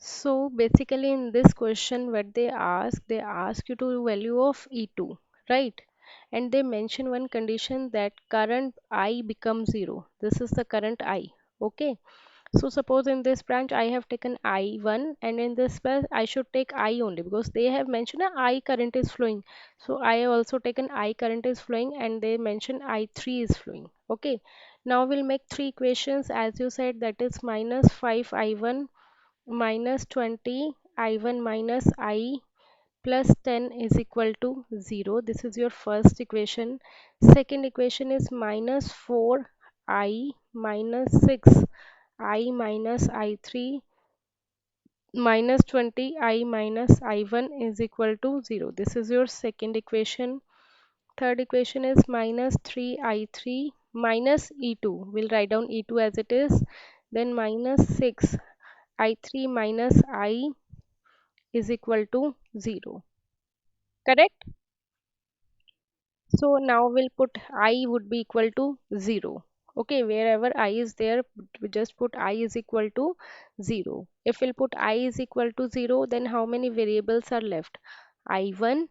So basically in this question what they ask you to value of E2, right? And they mention one condition that current I becomes 0. This is the current I. Okay. So suppose in this branch I have taken I1, and in this branch I should take I only because they have mentioned a I current is flowing. So I have also taken I current is flowing, and they mention I3 is flowing. Okay. Now we'll make three equations as you said, that is minus 5 I1 minus 20 I1 minus I plus 10 is equal to 0. This is your first equation. Second equation is minus 4 I minus 6 I minus I3 minus 20 I minus I1 is equal to 0. This is your second equation. Third equation is minus 3 I3 minus E2. We'll write down E2 as it is. Then minus 6 I3 minus I is equal to 0. Correct? So now we'll put I would be equal to 0. Okay, wherever I is there, we just put I is equal to 0. If we'll put I is equal to 0, then how many variables are left? I1,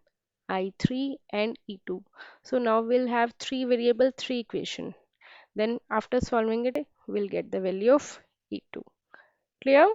I3 and E2. So now we'll have three variable, three equation. Then after solving it, we'll get the value of E2. Clear?